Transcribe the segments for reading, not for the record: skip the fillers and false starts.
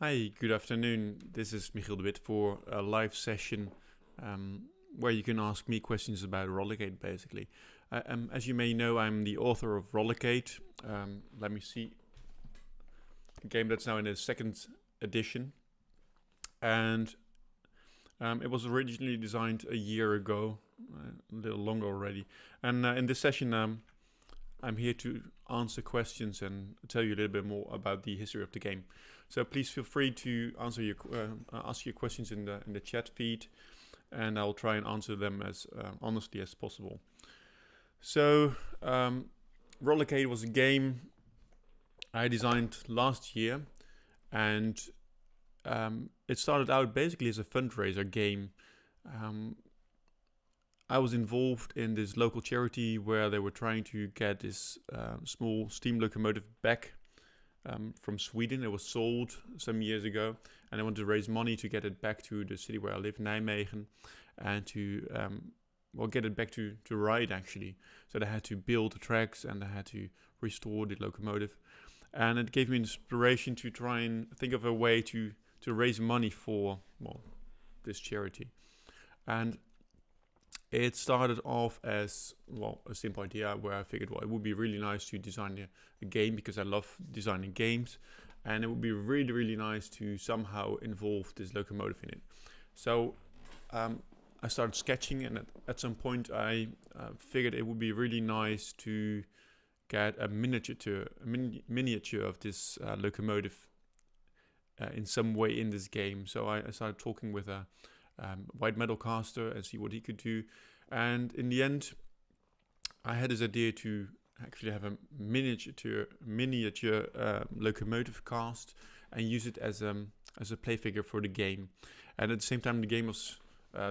Hi, good afternoon. This is Michiel de Wit for a live session where you can ask me questions about Rollecate, basically. As you may know, I'm the author of Rollecate. Let me see. A game that's now in its second edition. And it was originally designed a year ago, a little longer already. And in this session, I'm here to answer questions and tell you a little bit more about the history of the game. So please feel free to ask your questions in the chat feed, and I'll try and answer them as honestly as possible. So Rollecate was a game I designed last year, and it started out basically as a fundraiser game. I was involved in this local charity where they were trying to get this small steam locomotive back from Sweden. It was sold some years ago, and I wanted to raise money to get it back to the city where I live, Nijmegen, and to get it back to ride actually. So they had to build the tracks and they had to restore the locomotive, and it gave me inspiration to try and think of a way to raise money for this charity. And it started off as, a simple idea where I figured, it would be really nice to design a game because I love designing games. And it would be really, really nice to somehow involve this locomotive in it. So I started sketching, and at some point I figured it would be really nice to get a miniature of this locomotive in some way in this game. So I started talking with a white metal caster and see what he could do, and in the end I had this idea to actually have a miniature locomotive cast and use it as a play figure for the game. And at the same time the game was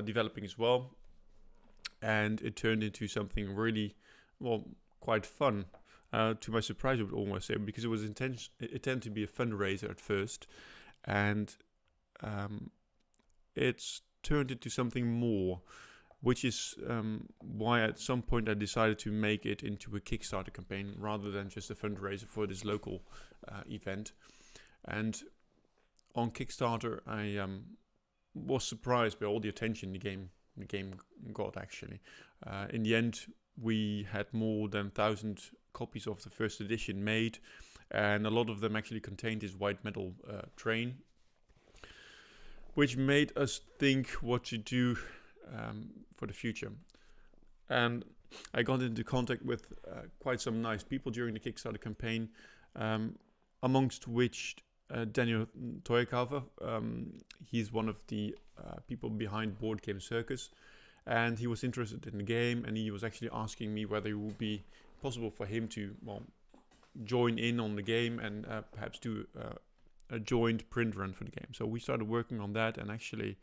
developing as well, and it turned into something really quite fun, to my surprise I would almost say, because it was intended to be a fundraiser at first, and it's turned into something more, which is why at some point I decided to make it into a Kickstarter campaign rather than just a fundraiser for this local event. And on Kickstarter I was surprised by all the attention the game got actually. In the end we had more than 1,000 copies of the first edition made, and a lot of them actually contained this white metal train, which made us think what to do for the future. And I got into contact with quite some nice people during the Kickstarter campaign, amongst which Daniel Toykawa. He's one of the people behind Board Game Circus, and he was interested in the game, and he was actually asking me whether it would be possible for him to join in on the game and perhaps do a joint print run for the game. So we started working on that, and actually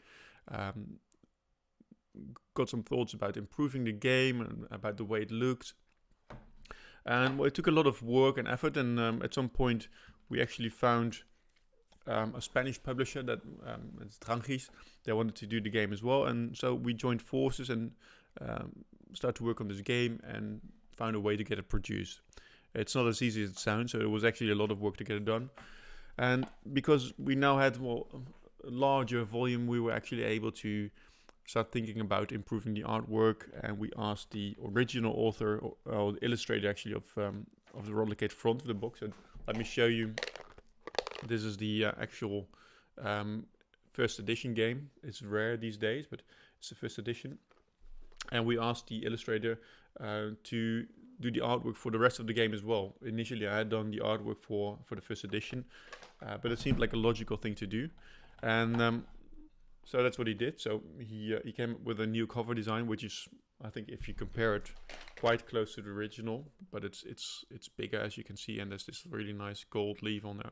got some thoughts about improving the game and about the way it looked. And it took a lot of work and effort, and at some point we actually found a Spanish publisher that it's Drangis. They wanted to do the game as well, and so we joined forces and started to work on this game and found a way to get it produced. It's not as easy as it sounds, so it was actually a lot of work to get it done. And because we now had a larger volume, we were actually able to start thinking about improving the artwork, and we asked the original author, or the illustrator actually, of the Rollecate front of the box. And let me show you. This is the actual first edition game. It's rare these days, but it's the first edition. And we asked the illustrator to do the artwork for the rest of the game as well. Initially I had done the artwork for the first edition, but it seemed like a logical thing to do, and so that's what he did. So he came up with a new cover design, which is, I think if you compare it, quite close to the original, but it's bigger, as you can see, and there's this really nice gold leaf on there.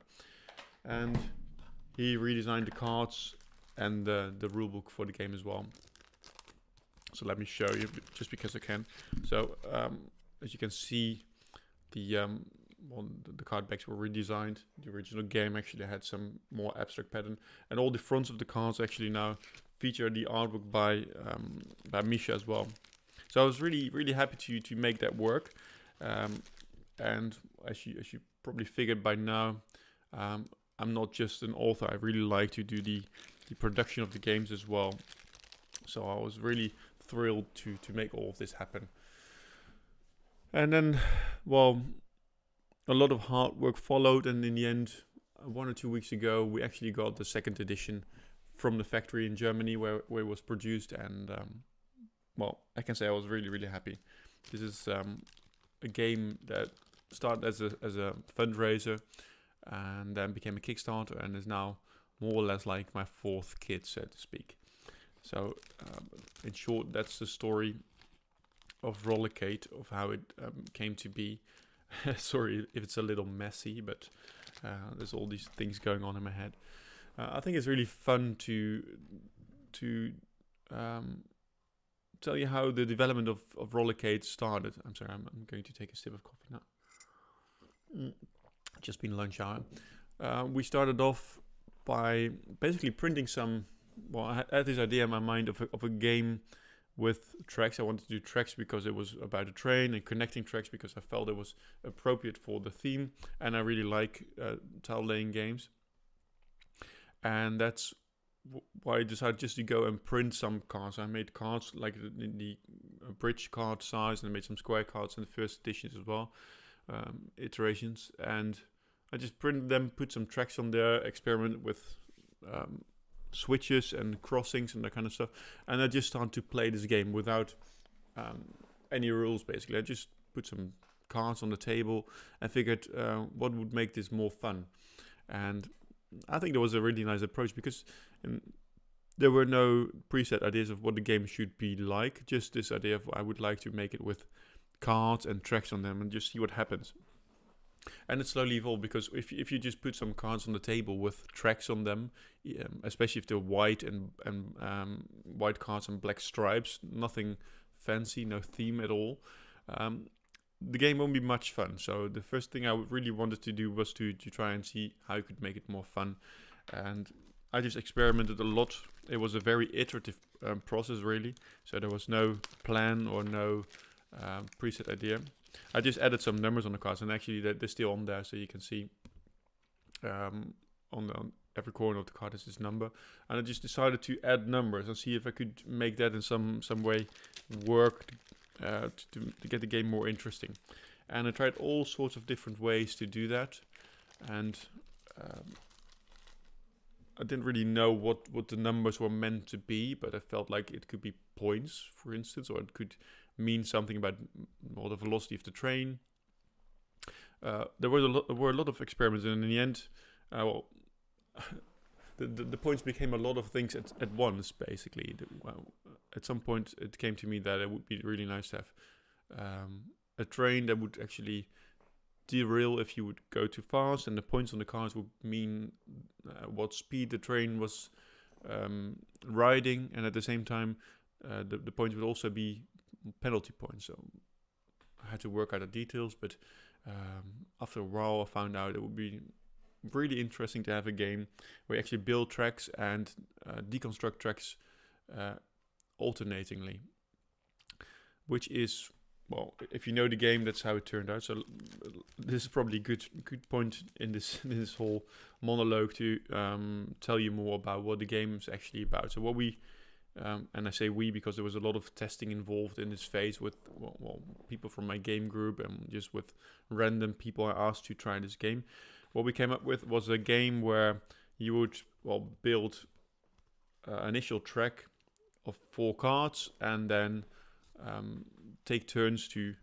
And he redesigned the cards and the rulebook for the game as well. So let me show you, just because I can. So as you can see, the card backs were redesigned. The original game actually had some more abstract pattern, and all the fronts of the cards actually now feature the artwork by Misha as well. So I was really happy to make that work. And as you probably figured by now, I'm not just an author. I really like to do the production of the games as well. So I was really thrilled to make all of this happen. And then, well, a lot of hard work followed, and in the end, 1 or 2 weeks ago, we actually got the second edition from the factory in Germany where it was produced, and well, I can say I was really, really happy. This is a game that started as a fundraiser and then became a Kickstarter and is now more or less like my fourth kid, so to speak. So in short, that's the story of Rollecate, of how it came to be. Sorry if it's a little messy, but there's all these things going on in my head. I think it's really fun to tell you how the development of Rollecate started. I'm sorry, I'm going to take a sip of coffee now. Just been lunch hour. We started off by basically printing some. Well, I had this idea in my mind of a game with tracks. I wanted to do tracks because it was about a train, and connecting tracks because I felt it was appropriate for the theme, and I really like tile laying games. And that's why I decided just to go and print some cards. I made cards like the bridge card size, and I made some square cards in the first editions as well, iterations. And I just printed them, put some tracks on there, experimented with switches and crossings and that kind of stuff. And I just started to play this game without any rules, basically. I just put some cards on the table and figured what would make this more fun. And I think that was a really nice approach because there were no preset ideas of what the game should be like. Just this idea of I would like to make it with cards and tracks on them and just see what happens. And it slowly evolved because if you just put some cards on the table with tracks on them, especially if they're white and white cards and black stripes, nothing fancy, no theme at all, the game won't be much fun. So the first thing I really wanted to do was to try and see how I could make it more fun. And I just experimented a lot. It was a very iterative process, really. So there was no plan or no preset idea. I just added some numbers on the cards, and actually they're still on there, so you can see on every corner of the card is this number. And I just decided to add numbers and see if I could make that in some way work to get the game more interesting. And I tried all sorts of different ways to do that, and I didn't really know what the numbers were meant to be, but I felt like it could be points, for instance, or it could mean something about the velocity of the train. There were a lot of experiments, and in the end, the points became a lot of things at once, basically. At some point, it came to me that it would be really nice to have a train that would actually derail if you would go too fast, and the points on the cards would mean what speed the train was riding, and at the same time, the points would also be penalty points. So I had to work out the details, but after a while, I found out it would be really interesting to have a game where you actually build tracks and deconstruct tracks alternatingly, which is, well, if you know the game, that's how it turned out. So this is probably a good point in this whole monologue to tell you more about what the game is actually about. So what we, and I say we because there was a lot of testing involved in this phase with people from my game group and just with random people I asked to try this game. What we came up with was a game where you would build an initial track of 4 cards and then take turns to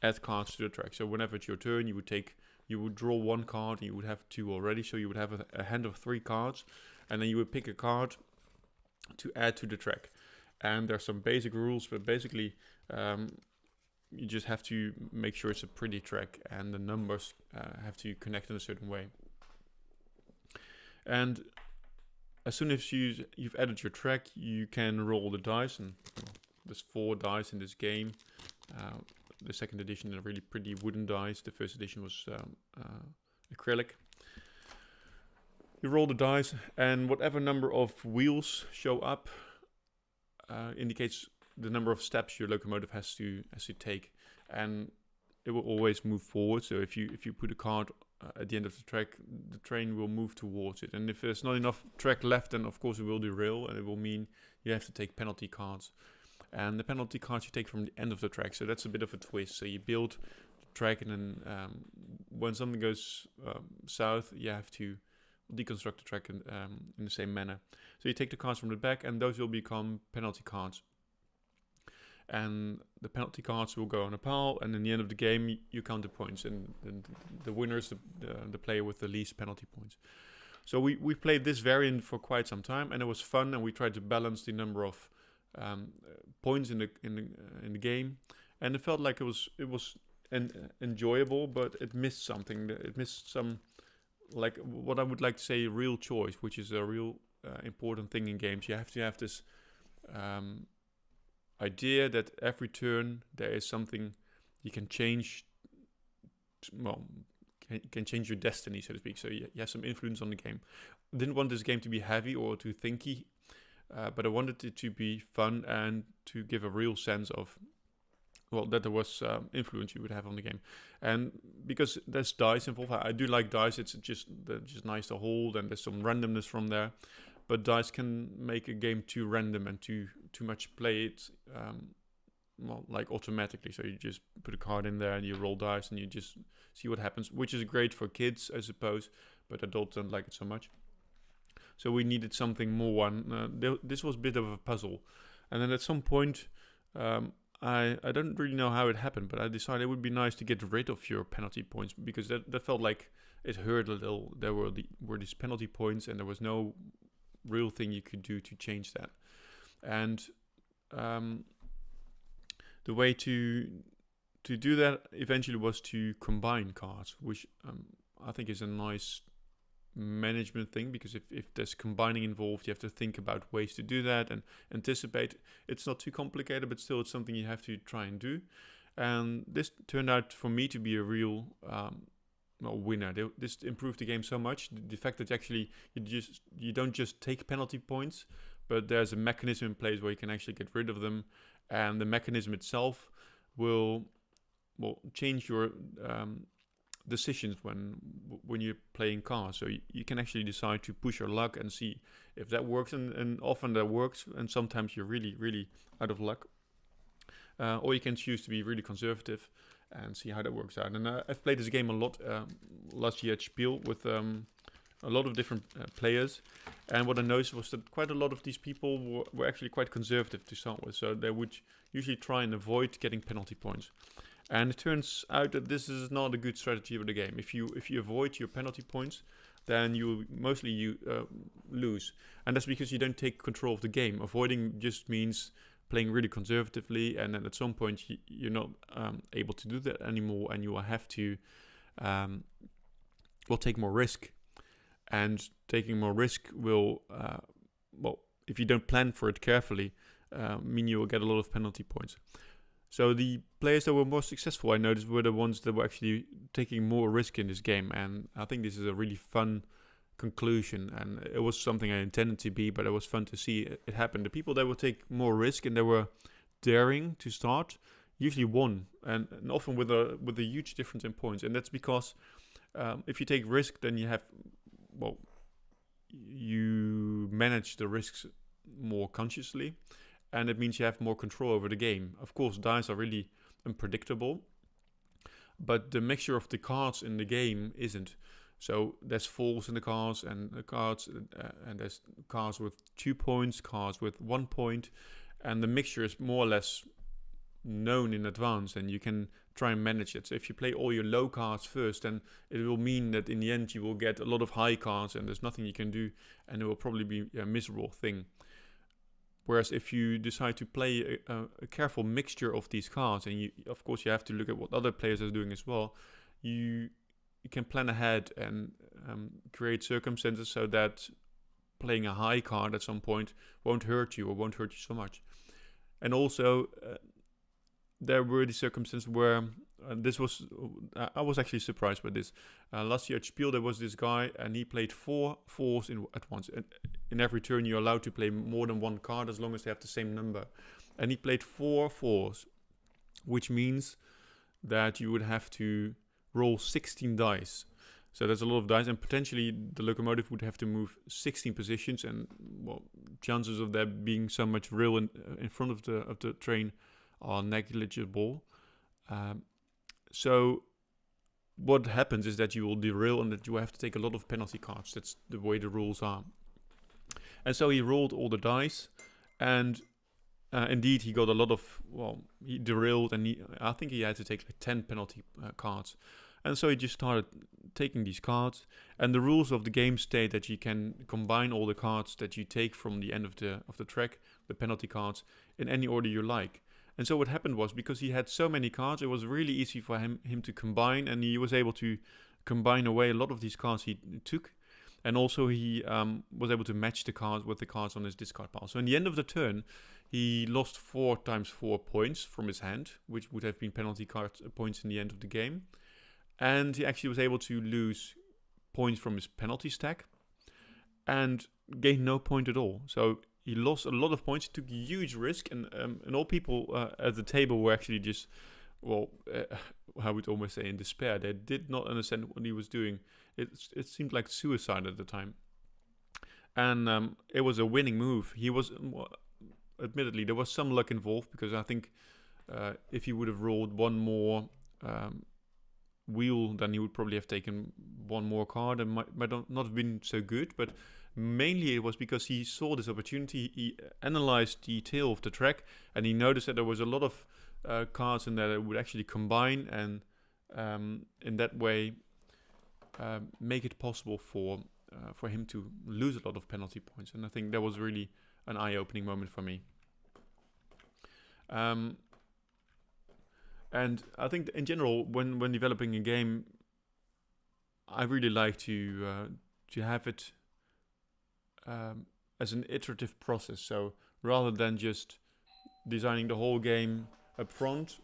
add cards to the track. So whenever it's your turn, you would draw 1 card and you would have 2 already. So you would have a hand of 3 cards, and then you would pick a card to add to the track. And there's some basic rules, but basically you just have to make sure it's a pretty track and the numbers have to connect in a certain way. And as soon as you've added your track, you can roll the dice, and there's 4 dice in this game. The second edition are really pretty wooden dice. The first edition was acrylic. You roll the dice, and whatever number of wheels show up indicates the number of steps your locomotive has to take, and it will always move forward. So if you put a card at the end of the track, the train will move towards it. And if there's not enough track left, then of course it will derail, and it will mean you have to take penalty cards. And the penalty cards you take from the end of the track, so that's a bit of a twist. So you build the track, and then when something goes south, you have to deconstruct the track in the same manner. So you take the cards from the back, and those will become penalty cards. And the penalty cards will go on a pile, and in the end of the game, you count the points, and the winner is the player with the least penalty points. So we played this variant for quite some time, and it was fun, and we tried to balance the number of points in the game, and it felt like it was enjoyable, but it missed something. It missed some, like what I would like to say, real choice, which is a real important thing in games. You have to have this idea that every turn there is something you can change. Well, can change your destiny, so to speak. So you have some influence on the game. I didn't want this game to be heavy or too thinky, but I wanted it to be fun and to give a real sense of, well, that there was influence you would have on the game. And because there's dice involved, I do like dice. It's just nice to hold, and there's some randomness from there. But dice can make a game too random and too much play it, well, like automatically. So you just put a card in there and you roll dice and you just see what happens, which is great for kids, I suppose, but adults don't like it so much. So we needed something more. This was a bit of a puzzle. And then at some point, I don't really know how it happened, but I decided it would be nice to get rid of your penalty points, because that felt like it hurt a little. There were these penalty points, and there was no real thing you could do to change that. And the way to do that eventually was to combine cards, which I think is a nice management thing, because if there's combining involved, you have to think about ways to do that and anticipate. It's not too complicated, but still it's something you have to try and do. And this turned out for me to be a real winner. This improved the game so much. The fact that actually you don't just take penalty points, but there's a mechanism in place where you can actually get rid of them, and the mechanism itself will change your decisions when you're playing cards. So you can actually decide to push your luck and see if that works, and often that works, and sometimes you're really, really out of luck. Or you can choose to be really conservative and see how that works out. And I've played this game a lot last year at Spiel with a lot of different players, and what I noticed was that quite a lot of these people were actually quite conservative to start with, so they would usually try and avoid getting penalty points. And it turns out that this is not a good strategy for the game. If you avoid your penalty points, then you mostly lose, and that's because you don't take control of the game. Avoiding just means playing really conservatively, and then at some point you're not able to do that anymore, and you will have to take more risk. And taking more risk will, if you don't plan for it carefully, mean you will get a lot of penalty points. So the players that were more successful, I noticed, were the ones that were actually taking more risk in this game. And I think this is a really fun conclusion. And it was something I intended to be, but it was fun to see it happen. The people that would take more risk and they were daring to start usually won, and often with a huge difference in points. And that's because if you take risk, then you have, you manage the risks more consciously, and it means you have more control over the game. Of course, dice are really unpredictable, but the mixture of the cards in the game isn't. So there's falls in the cards, and there's cards with 2 points, cards with 1 point, and the mixture is more or less known in advance, and you can try and manage it. So if you play all your low cards first, then it will mean that in the end you will get a lot of high cards, and there's nothing you can do, and it will probably be a miserable thing. Whereas if you decide to play a careful mixture of these cards, and you have to look at what other players are doing as well, you can plan ahead and create circumstances so that playing a high card at some point won't hurt you so much. And also there were the circumstances where I was actually surprised by this. Last year at Spiel, there was this guy, and he played 4 fours at once. And in every turn, you're allowed to play more than one card as long as they have the same number. And he played 4 fours, which means that you would have to roll 16 dice. So there's a lot of dice, and potentially the locomotive would have to move 16 positions, and well, chances of there being so much rail in front of the train are negligible. So what happens is that you will derail and that you have to take a lot of penalty cards. That's the way the rules are. And so he rolled all the dice, and indeed he got a lot of, well, he derailed, and I think he had to take like 10 penalty cards. And so he just started taking these cards, and the rules of the game state that you can combine all the cards that you take from the end of the track, the penalty cards, in any order you like. And so what happened was, because he had so many cards, it was really easy for him to combine, and he was able to combine away a lot of these cards he took. And also he was able to match the cards with the cards on his discard pile. So in the end of the turn, he lost 4 times 4 points from his hand, which would have been penalty card points in the end of the game. And he actually was able to lose points from his penalty stack and gained no point at all. So he lost a lot of points, took a huge risk, and all people at the table were actually just, well, I would almost say in despair. They did not understand what he was doing. It seemed like suicide at the time. And it was a winning move. He was, admittedly, there was some luck involved, because I think if he would have rolled one more wheel, then he would probably have taken one more card and might not have been so good. But mainly it was because he saw this opportunity. He analyzed the tail of the track, and he noticed that there was a lot of cards in there that would actually combine, and in that way make it possible for him to lose a lot of penalty points. And I think that was really an eye-opening moment for me. And I think in general, when developing a game, I really like to have it as an iterative process. So rather than just designing the whole game up front.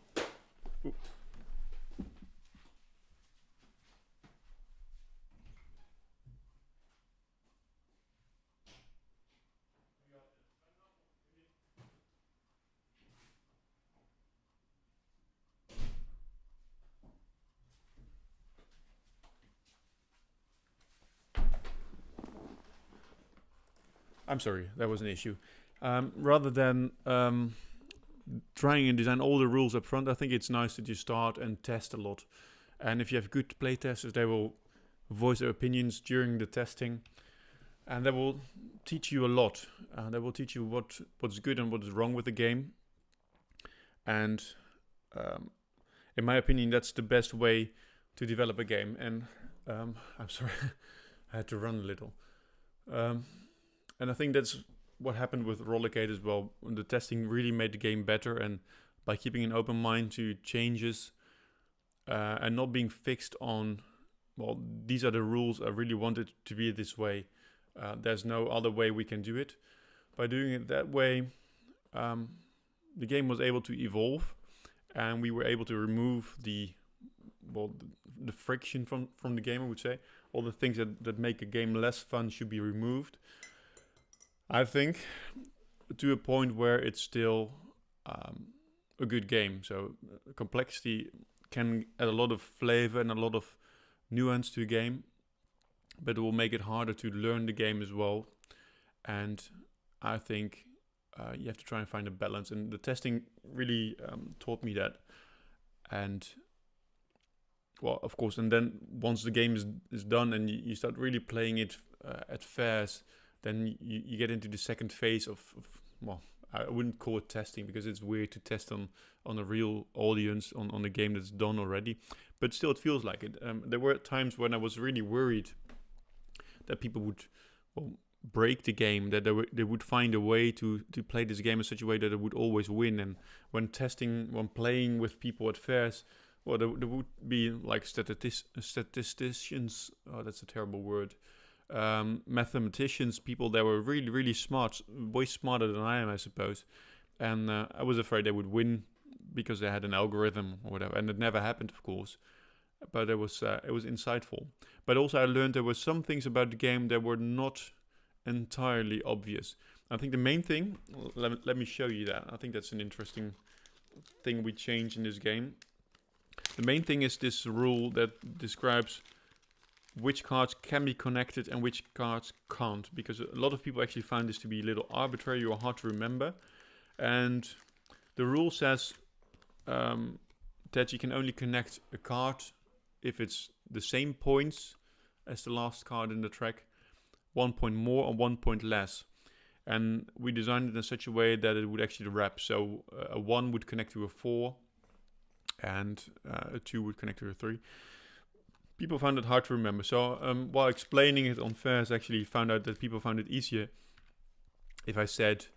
I'm sorry, that was an issue. Rather than trying and design all the rules up front, I think it's nice to just start and test a lot. And if you have good playtesters, they will voice their opinions during the testing, and they will teach you a lot. They will teach you what's good and what is wrong with the game. And in my opinion, that's the best way to develop a game. And I'm sorry, I had to run a little. And I think that's what happened with Rollecate as well. The testing really made the game better, and by keeping an open mind to changes and not being fixed on, well, these are the rules, I really want it to be this way. There's no other way we can do it. By doing it that way, the game was able to evolve, and we were able to remove the friction from the game, I would say. All the things that make a game less fun should be removed, I think, to a point where it's still a good game. So complexity can add a lot of flavor and a lot of nuance to a game, but it will make it harder to learn the game as well. And I think you have to try and find a balance, and the testing really taught me that. And well, of course, and then once the game is done and you start really playing it at fairs, then you get into the second phase of, well, I wouldn't call it testing, because it's weird to test on a real audience on a game that's done already. But still, it feels like it. There were times when I was really worried that people would, well, break the game, that they would find a way to play this game in such a way that it would always win. And when playing with people at fairs, well, there would be like statisticians. Oh, that's a terrible word. Mathematicians, people that were really, really smart, way smarter than I am, I suppose. And I was afraid they would win because they had an algorithm or whatever. And it never happened, of course. But it was insightful. But also I learned there were some things about the game that were not entirely obvious. I think the main thing, let me show you that. I think that's an interesting thing we changed in this game. The main thing is this rule that describes which cards can be connected and which cards can't, because a lot of people actually find this to be a little arbitrary or hard to remember. And the rule says that you can only connect a card if it's the same points as the last card in the track, 1 point more or 1 point less. And we designed it in such a way that it would actually wrap. So a 1 would connect to a 4 and a 2 would connect to a 3. People found it hard to remember. So while explaining it on fairs, I actually found out that people found it easier if I said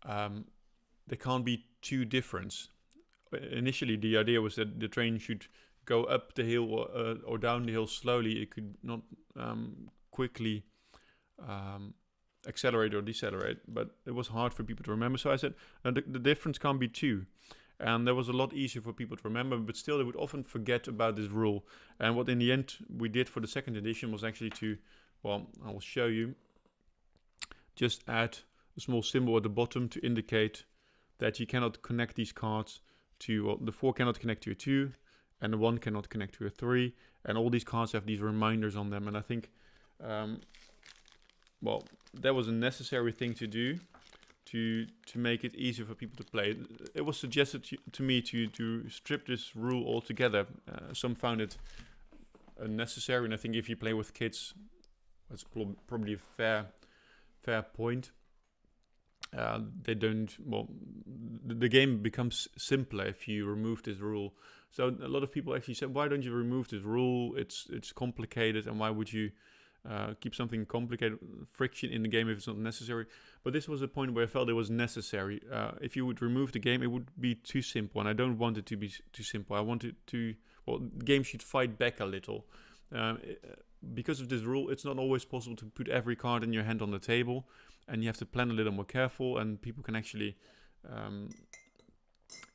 there can't be two difference. Initially, the idea was that the train should go up the hill or down the hill slowly. It could not quickly accelerate or decelerate, but it was hard for people to remember. So I said the difference can't be two. And that was a lot easier for people to remember, but still they would often forget about this rule. And what in the end we did for the second edition was actually to, well, I will show you, just add a small symbol at the bottom to indicate that you cannot connect these cards to, well, the 4 cannot connect to a 2, and the 1 cannot connect to a 3, and all these cards have these reminders on them. And I think, well, that was a necessary thing to do to make it easier for people to play. It was suggested to me to strip this rule altogether. Some found it unnecessary, and I think if you play with kids, that's probably a fair point. They don't, well, the game becomes simpler if you remove this rule. So a lot of people actually said, why don't you remove this rule? It's complicated, and why would you keep something complicated, friction in the game if it's not necessary? But this was a point where I felt it was necessary. If you would remove the game, it would be too simple, and I don't want it to be too simple. I want it to, well, the game should fight back a little. Because of this rule, it's not always possible to put every card in your hand on the table, and you have to plan a little more careful, and people can actually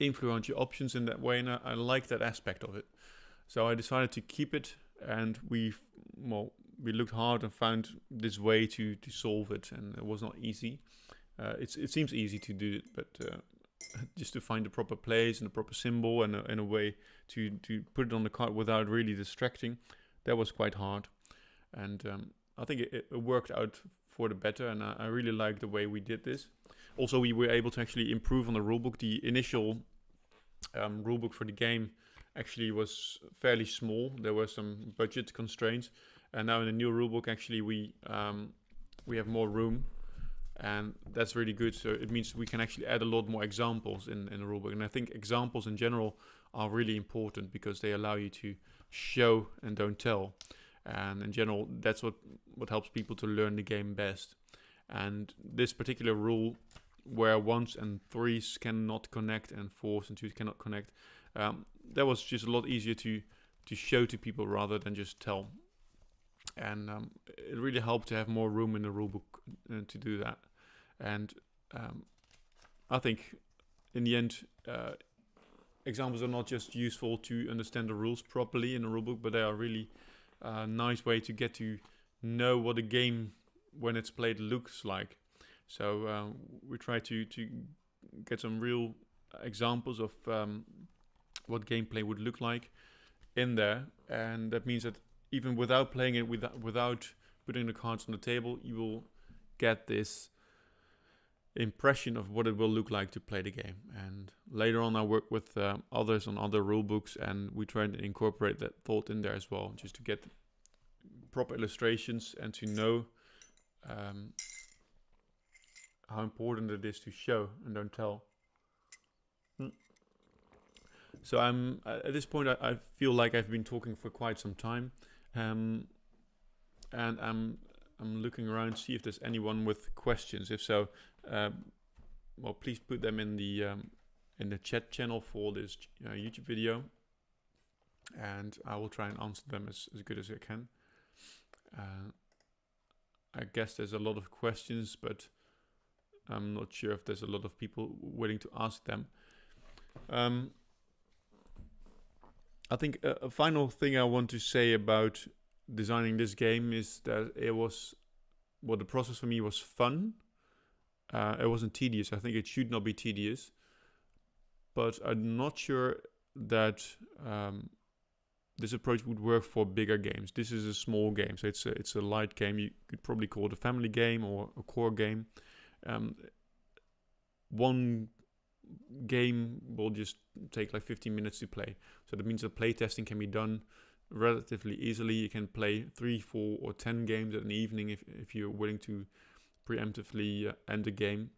influence your options in that way, and I like that aspect of it. So I decided to keep it, and we looked hard and found this way to solve it, and it was not easy. It seems easy to do it, but just to find the proper place and the proper symbol and a way to put it on the card without really distracting, that was quite hard. And I think it worked out for the better, and I really like the way we did this. Also, we were able to actually improve on the rulebook. The initial rulebook for the game actually was fairly small. There were some budget constraints, and now in the new rulebook, actually we have more room, and that's really good. So it means we can actually add a lot more examples in the rulebook, and I think examples in general are really important because they allow you to show and don't tell. And in general, that's what helps people to learn the game best. And this particular rule, where 1s and 3s cannot connect and 4s and 2s cannot connect, that was just a lot easier to show to people rather than just tell. And it really helped to have more room in the rulebook to do that. And I think in the end, examples are not just useful to understand the rules properly in the rulebook, but they are really a nice way to get to know what a game when it's played looks like. So we try to get some real examples of what gameplay would look like in there, and that means that even without playing it, without putting the cards on the table, you will get this impression of what it will look like to play the game. And later on I work with others on other rule books, and we try to incorporate that thought in there as well, just to get proper illustrations and to know how important it is to show and don't tell. So I'm at this point I feel like I've been talking for quite some time, and I'm looking around to see if there's anyone with questions. If so, well, please put them in the chat channel for this YouTube video, and I will try and answer them as good as I can. I guess there's a lot of questions, but I'm not sure if there's a lot of people willing to ask them. I think a final thing I want to say about designing this game is that the process for me was fun. It wasn't tedious. I think it should not be tedious, but I'm not sure that this approach would work for bigger games. This is a small game, so it's a light game. You could probably call it a family game or a core game. One game will just take like 15 minutes to play. So that means that play testing can be done relatively easily. You can play 3, 4, or 10 games in an evening if you're willing to preemptively end a game.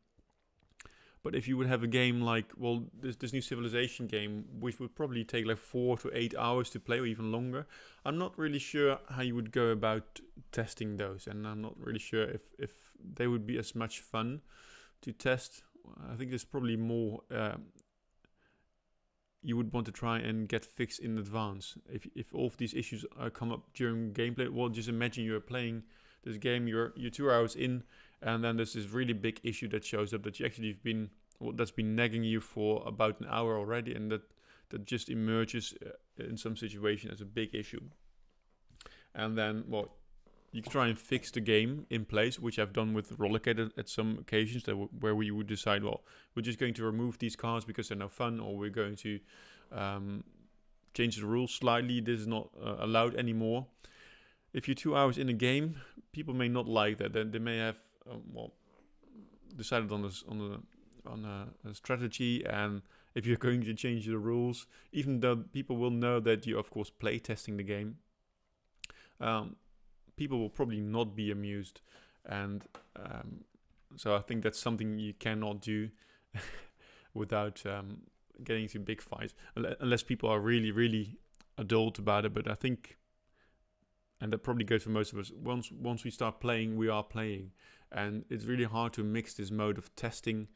But if you would have a game like, well, this new Civilization game, which would probably take like 4 to 8 hours to play, or even longer, I'm not really sure how you would go about testing those, and I'm not really sure if they would be as much fun to test. I think there's probably more you would want to try and get fixed in advance. If all of these issues come up during gameplay, well, just imagine you're playing this game, you're 2 hours in, and then there's this really big issue that shows up that you actually that's been nagging you for about an hour already, and that just emerges in some situation as a big issue. And then, well, you can try and fix the game in place, which I've done with Rollecate at some occasions, where we would decide, well, we're just going to remove these cars because they're no fun, or we're going to change the rules slightly. This is not allowed anymore. If you're 2 hours in a game, people may not like that. They may have decided on a strategy, and if you're going to change the rules, even though people will know that you're of course play testing the game, people will probably not be amused, and so I think that's something you cannot do without getting into big fights, unless people are really, really adult about it. But I think, and that probably goes for most of us, once we start playing, we are playing, and it's really hard to mix this mode of testing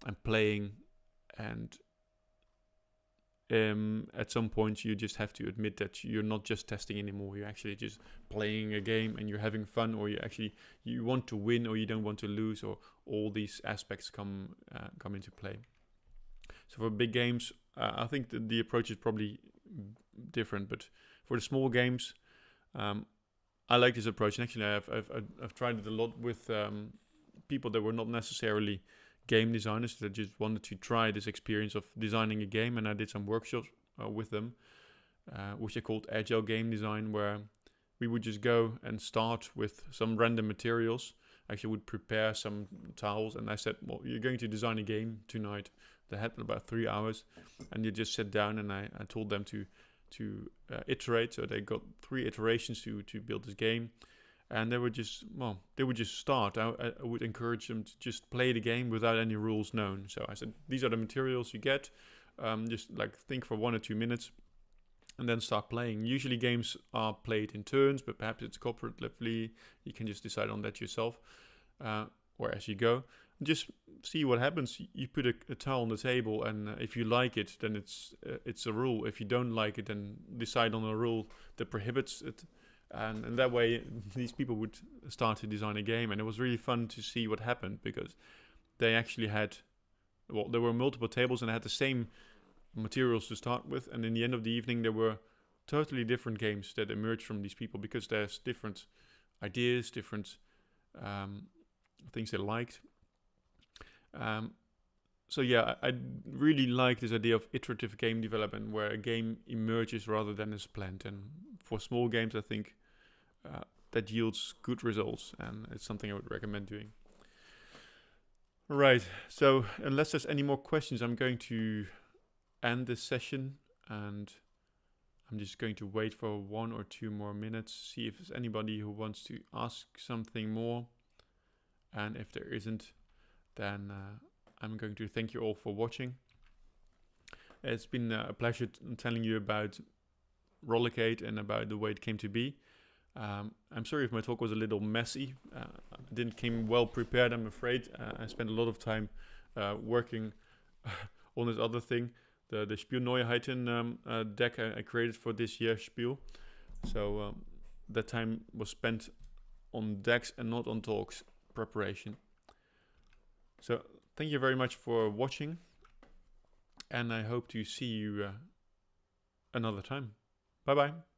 and playing, and at some point you just have to admit that you're not just testing anymore. You're actually just playing a game and you're having fun, or you want to win, or you don't want to lose, or all these aspects come into play. So for big games, I think that the approach is probably different, but for the small games, I like this approach. And actually, I've tried it a lot with people that were not necessarily game designers, that just wanted to try this experience of designing a game, and I did some workshops with them, which I called Agile Game Design, where we would just go and start with some random materials. Actually, would prepare some tiles, and I said, well, you're going to design a game tonight. They had about 3 hours, and you just sit down, and I told them to iterate. So they got 3 iterations to build this game. And they would just start. I would encourage them to just play the game without any rules known. So I said, these are the materials you get. Just like think for 1 or 2 minutes, and then start playing. Usually games are played in turns, but perhaps it's cooperatively. You can just decide on that yourself, or as you go. Just see what happens. You put a tile on the table, and if you like it, then it's a rule. If you don't like it, then decide on a rule that prohibits it. And that way, these people would start to design a game. And it was really fun to see what happened, because they actually had, well, there were multiple tables and they had the same materials to start with. And in the end of the evening, there were totally different games that emerged from these people, because there's different ideas, different things they liked. So yeah, I really like this idea of iterative game development, where a game emerges rather than is planned. And for small games, I think that yields good results, and it's something I would recommend doing. Right, so unless there's any more questions, I'm going to end this session, and I'm just going to wait for 1 or 2 more minutes, see if there's anybody who wants to ask something more. And if there isn't, then I'm going to thank you all for watching. It's been a pleasure telling you about Rollecate and about the way it came to be. I'm sorry if my talk was a little messy. I didn't come well prepared, I'm afraid. I spent a lot of time working on this other thing, the Spielneuheiten deck I created for this year's Spiel. So that time was spent on decks and not on talks preparation. So thank you very much for watching, and I hope to see you another time. Bye bye.